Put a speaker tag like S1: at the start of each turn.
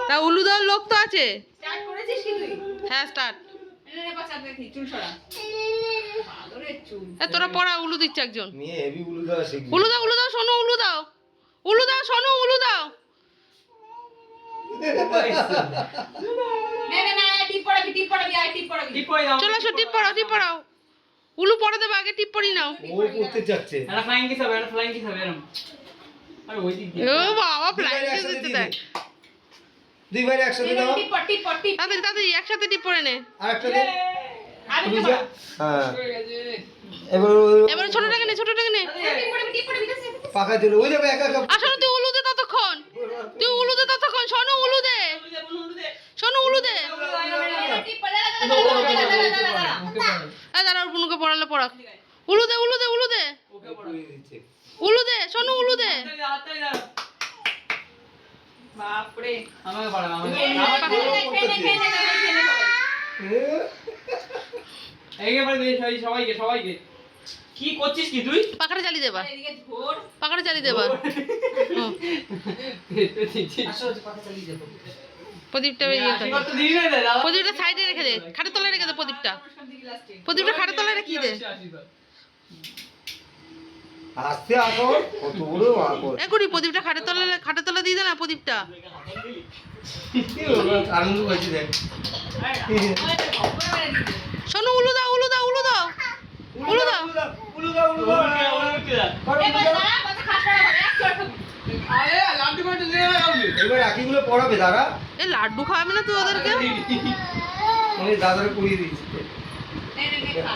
S1: তা উলু দেওয়ার লোক তো আছে।
S2: স্টার্ট করেছিস কি তুই?
S1: হ্যাঁ স্টার্ট।
S2: এনে বাচ্চা দেখি চুল সরা। পাগলের চুল।
S1: তোরা পড়া উলু দিচ্ছে একজন।
S3: মেয়ে হেভি উলু দেওয়া শিখবি।
S1: উলু দাও শোনো উলু দাও। উলু দাও শোনো উলু দাও।
S2: না টিপ পড়াবি আয় টিপ পড়াবি।
S1: চলো আসো টিপ পড়াও। উলু পড়া দেবে আগে টিপ পড়ি নাও।
S3: ও পড়তে যাচ্ছে।
S4: এটা ফ্লাইং কিস হবে এরকম। আরে ওই দিক দিয়ে।
S1: ও বাবা ফ্লাইং দিতে দেখ।
S3: দুই ভাই একসাথে দাও।
S2: টিপ পড়।
S1: তাড়াতাড়ি একসাথে টিপ পড়ে নে।
S3: আরেকটা দে।
S2: আরে
S3: তুমি
S2: টিপ
S3: যা। হ্যাঁ।
S1: এবারে ছোটটাকে নে।
S2: টিপ পড়বি কাছে।
S3: পাকা দিল ওই যাবে একা একা।
S1: আসলে তুই উলু দে ততক্ষণ। শোনো উলু দে।
S2: টিপ পড়।
S1: দাঁড়া ওর বুনুকে পড়ালে পড়াক। উলু দে।
S4: ওকে
S1: উলু দে শোনো উলু দে।
S2: বাপ রে।
S4: আমাকে পড়া এইকে পড়ে দে সবাইকে কি করছিস কি তুই
S1: পাখাটা চালিয়ে দেবা।
S2: এদিকে ধর।
S1: পাখাটা চালিয়ে দেবা। প্রদীপটা প্রদীপটা সাইডে রেখে দে। খাটের তলায় রেখে দে প্রদীপটা। প্রদীপটা খাটের তলায় রেখে দে।
S3: আস্তে আসো কত বড় আকর।
S1: একুড়ি প্রদীপটা খাটের তলায় দিয়ে দে না প্রদীপটা।
S3: আনন্দ পাচ্ছি দেখ।
S1: শোনো উলু দাও।
S3: উলু দাও।
S2: এবার দাঁড়া বাচ্চা খাস করা হবে এক করে খাবি।
S4: আরে লাড্ডু করে দে
S3: এবার রাখিগুলো পড়াবে দাদা।
S1: এ লাড্ডু খাওয়াবে না তুই ওদেরকে।
S3: আমি দাদারে পড়িয়ে দিচ্ছি।
S2: নে খা।